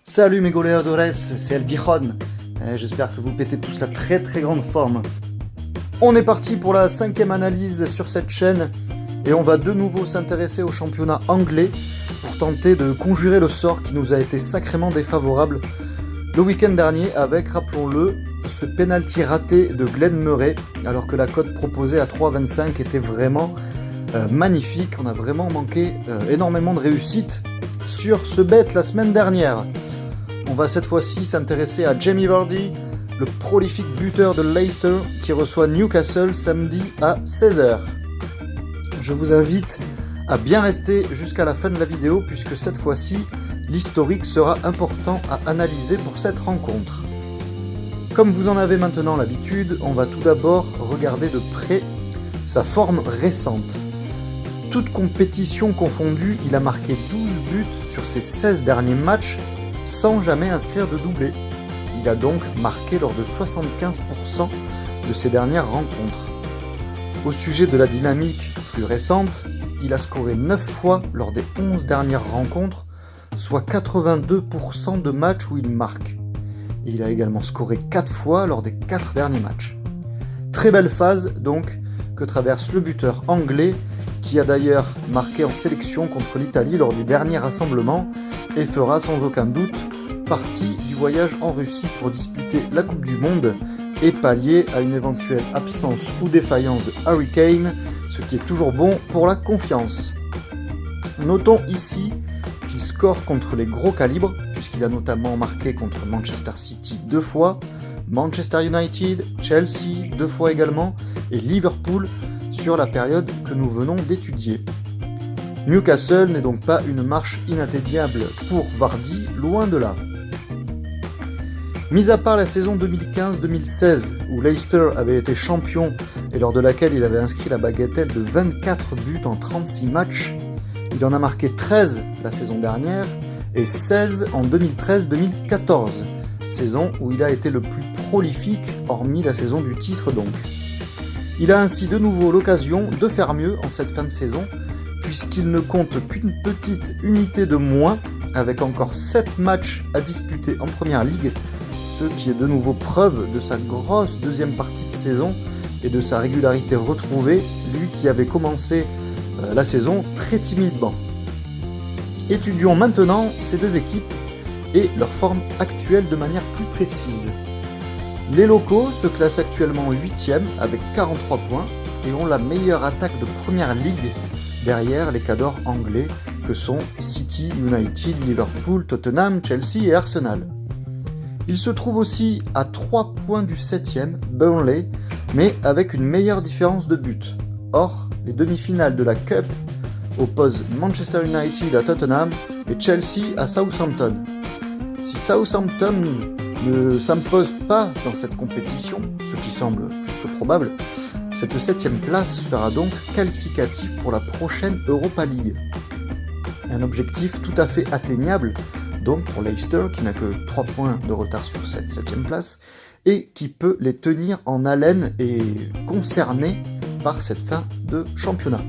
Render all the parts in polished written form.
Salut mes goleadores, c'est El Bijon. J'espère que vous pétez tous la très grande forme. On est parti pour la 5e analyse sur cette chaîne et on va de nouveau s'intéresser au championnat anglais pour tenter de conjurer le sort qui nous a été sacrément défavorable le week-end dernier avec, rappelons-le, ce penalty raté de Glenn Murray alors que la cote proposée à 3,25 était vraiment magnifique. On a vraiment manqué énormément de réussite sur ce bet la semaine dernière. On va cette fois-ci s'intéresser à Jamie Vardy, le prolifique buteur de Leicester qui reçoit Newcastle samedi à 16h. Je vous invite à bien rester jusqu'à la fin de la vidéo puisque cette fois-ci, l'historique sera important à analyser pour cette rencontre. Comme vous en avez maintenant l'habitude, on va tout d'abord regarder de près sa forme récente. Toutes compétitions confondues, il a marqué 12 buts sur ses 16 derniers matchs sans jamais inscrire de doublé. Il a donc marqué lors de 75% de ses dernières rencontres. Au sujet de la dynamique plus récente, il a scoré 9 fois lors des 11 dernières rencontres, soit 82% de matchs où il marque. Et il a également scoré 4 fois lors des 4 derniers matchs. Très belle phase donc que traverse le buteur anglais qui a d'ailleurs marqué en sélection contre l'Italie lors du dernier rassemblement et fera sans aucun doute partie du voyage en Russie pour disputer la Coupe du Monde et pallier à une éventuelle absence ou défaillance de Harry Kane, ce qui est toujours bon pour la confiance. Notons ici qu'il score contre les gros calibres, puisqu'il a notamment marqué contre Manchester City 2 fois, Manchester United, Chelsea 2 fois également, et Liverpool sur la période que nous venons d'étudier. Newcastle n'est donc pas une marche inatteignable pour Vardy, loin de là. Mis à part la saison 2015-2016, où Leicester avait été champion et lors de laquelle il avait inscrit la bagatelle de 24 buts en 36 matchs, il en a marqué 13 la saison dernière et 16 en 2013-2014, saison où il a été le plus prolifique, hormis la saison du titre donc. Il a ainsi de nouveau l'occasion de faire mieux en cette fin de saison, puisqu'il ne compte qu'une petite unité de moins, avec encore 7 matchs à disputer en Première Ligue, ce qui est de nouveau preuve de sa grosse deuxième partie de saison et de sa régularité retrouvée, lui qui avait commencé la saison très timidement. Étudions maintenant ces deux équipes et leur forme actuelle de manière plus précise. Les locaux se classent actuellement 8e avec 43 points et ont la meilleure attaque de Première Ligue derrière les cadors anglais que sont City, United, Liverpool, Tottenham, Chelsea et Arsenal. Ils se trouvent aussi à 3 points du 7e, Burnley, mais avec une meilleure différence de but. Or, les demi-finales de la Cup opposent Manchester United à Tottenham et Chelsea à Southampton. Si Southampton ne s'impose pas dans cette compétition, ce qui semble plus que probable, cette 7e place sera donc qualificative pour la prochaine Europa League. Un objectif tout à fait atteignable donc pour Leicester qui n'a que 3 points de retard sur cette 7e place et qui peut les tenir en haleine et concernés par cette fin de championnat.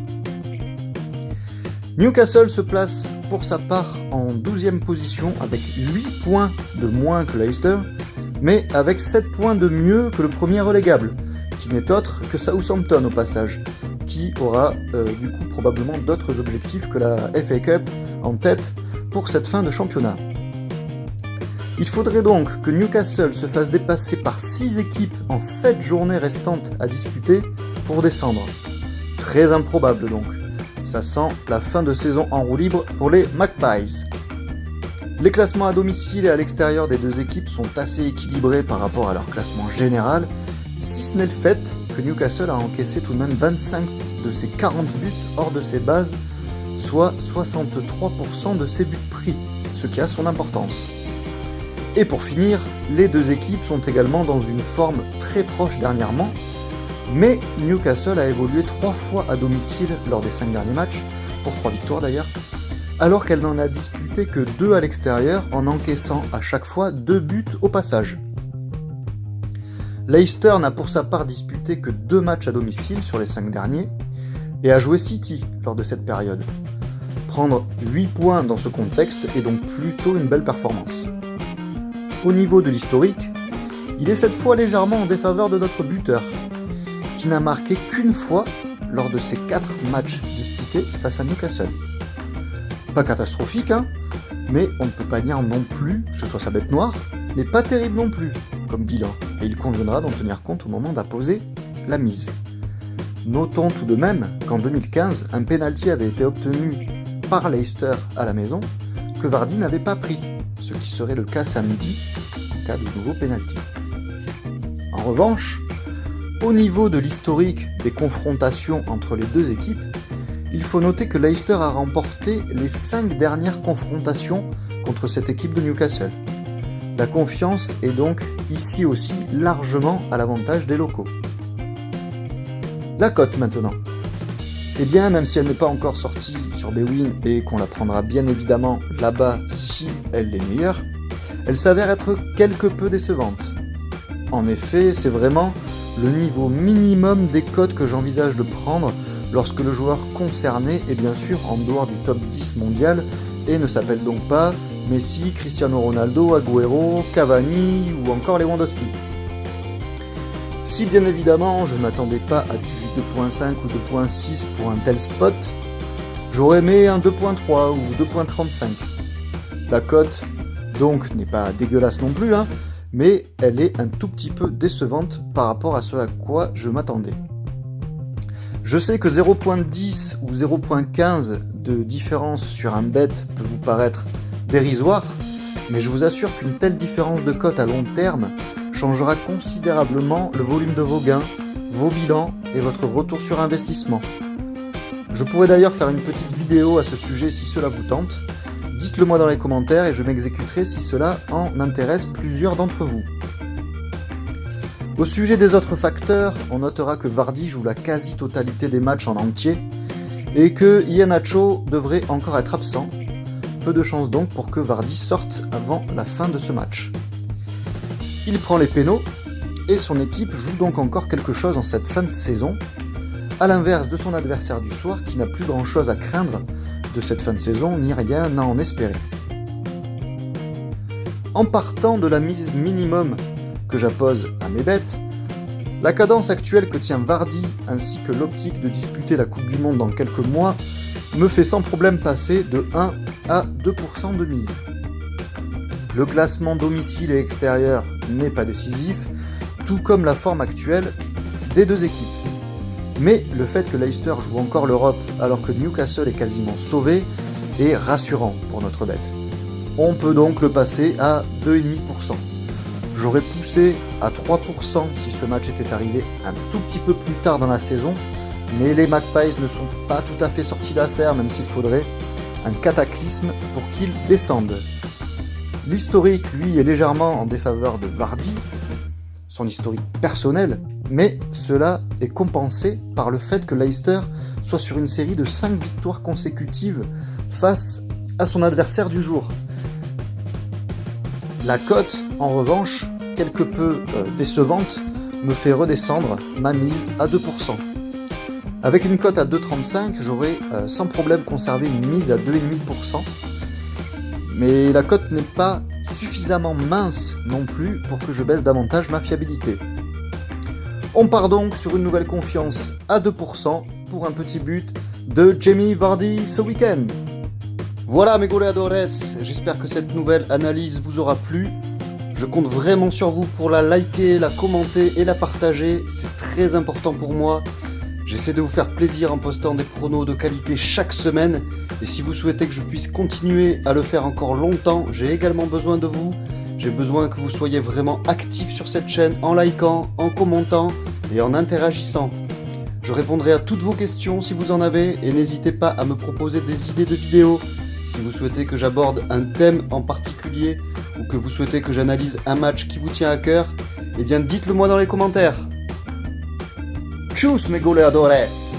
Newcastle se place pour sa part en 12e position avec 8 points de moins que Leicester, mais avec 7 points de mieux que le premier relégable, qui n'est autre que Southampton au passage, qui aura du coup probablement d'autres objectifs que la FA Cup en tête pour cette fin de championnat. Il faudrait donc que Newcastle se fasse dépasser par 6 équipes en 7 journées restantes à disputer pour descendre. Très improbable donc. Ça sent la fin de saison en roue libre pour les Magpies. Les classements à domicile et à l'extérieur des deux équipes sont assez équilibrés par rapport à leur classement général, si ce n'est le fait que Newcastle a encaissé tout de même 25 de ses 40 buts hors de ses bases, soit 63% de ses buts pris, ce qui a son importance. Et pour finir, les deux équipes sont également dans une forme très proche dernièrement, mais Newcastle a évolué 3 fois à domicile lors des 5 derniers matchs, pour 3 victoires d'ailleurs, alors qu'elle n'en a disputé que 2 à l'extérieur en encaissant à chaque fois 2 buts au passage. Leicester n'a pour sa part disputé que 2 matchs à domicile sur les 5 derniers et a joué City lors de cette période. Prendre 8 points dans ce contexte est donc plutôt une belle performance. Au niveau de l'historique, il est cette fois légèrement en défaveur de notre buteur, qui n'a marqué qu'une fois lors de ses 4 matchs disputés face à Newcastle. Pas catastrophique, hein, mais on ne peut pas dire non plus que ce soit sa bête noire, mais pas terrible non plus comme bilan, et il conviendra d'en tenir compte au moment d'apposer la mise. Notons tout de même qu'en 2015, un penalty avait été obtenu par Leicester à la maison que Vardy n'avait pas pris, ce qui serait le cas samedi en cas de nouveau penalty. En revanche, au niveau de l'historique des confrontations entre les deux équipes, il faut noter que Leicester a remporté les 5 dernières confrontations contre cette équipe de Newcastle. La confiance est donc ici aussi largement à l'avantage des locaux. La cote maintenant. Eh bien, même si elle n'est pas encore sortie sur Bwin et qu'on la prendra bien évidemment là-bas si elle est meilleure, elle s'avère être quelque peu décevante. En effet, c'est vraiment le niveau minimum des cotes que j'envisage de prendre lorsque le joueur concerné est bien sûr en dehors du top 10 mondial et ne s'appelle donc pas Messi, Cristiano Ronaldo, Agüero, Cavani ou encore Lewandowski. Si bien évidemment je ne m'attendais pas à du 2.5 ou 2.6 pour un tel spot, j'aurais aimé un 2.3 ou 2.35. La cote donc n'est pas dégueulasse non plus, hein, mais elle est un tout petit peu décevante par rapport à ce à quoi je m'attendais. Je sais que 0.10 ou 0.15 de différence sur un bet peut vous paraître dérisoire, mais je vous assure qu'une telle différence de cote à long terme changera considérablement le volume de vos gains, vos bilans et votre retour sur investissement. Je pourrais d'ailleurs faire une petite vidéo à ce sujet si cela vous tente. Dites-le moi dans les commentaires et je m'exécuterai si cela en intéresse plusieurs d'entre vous. Au sujet des autres facteurs, on notera que Vardy joue la quasi-totalité des matchs en entier et que Iheanacho devrait encore être absent. Peu de chance donc pour que Vardy sorte avant la fin de ce match. Il prend les pénaux et son équipe joue donc encore quelque chose en cette fin de saison, à l'inverse de son adversaire du soir qui n'a plus grand chose à craindre de cette fin de saison ni rien à en espérer. En partant de la mise minimum que j'appose à mes bêtes, la cadence actuelle que tient Vardy ainsi que l'optique de disputer la Coupe du Monde dans quelques mois me fait sans problème passer de 1 à 2% de mise. Le classement domicile et extérieur n'est pas décisif, tout comme la forme actuelle des deux équipes. Mais le fait que Leicester joue encore l'Europe alors que Newcastle est quasiment sauvé est rassurant pour notre bête. On peut donc le passer à 2,5%. J'aurais poussé à 3% si ce match était arrivé un tout petit peu plus tard dans la saison, mais les Magpies ne sont pas tout à fait sortis d'affaire, même s'il faudrait un cataclysme pour qu'ils descendent. L'historique, lui, est légèrement en défaveur de Vardy, son historique personnel, mais cela est compensé par le fait que Leicester soit sur une série de 5 victoires consécutives face à son adversaire du jour. La cote, en revanche, quelque peu décevante, me fait redescendre ma mise à 2%. Avec une cote à 2,35, j'aurais sans problème conservé une mise à 2,5%, mais la cote n'est pas suffisamment mince non plus pour que je baisse davantage ma fiabilité. On part donc sur une nouvelle confiance à 2% pour un petit but de Jamie Vardy ce week-end. Voilà mes goleadores, j'espère que cette nouvelle analyse vous aura plu. Je compte vraiment sur vous pour la liker, la commenter et la partager, c'est très important pour moi. J'essaie de vous faire plaisir en postant des pronos de qualité chaque semaine et si vous souhaitez que je puisse continuer à le faire encore longtemps, j'ai également besoin de vous. J'ai besoin que vous soyez vraiment actifs sur cette chaîne en likant, en commentant et en interagissant. Je répondrai à toutes vos questions si vous en avez et n'hésitez pas à me proposer des idées de vidéos. Si vous souhaitez que j'aborde un thème en particulier ou que vous souhaitez que j'analyse un match qui vous tient à cœur, eh bien dites-le moi dans les commentaires. Tchuss mes goleadores!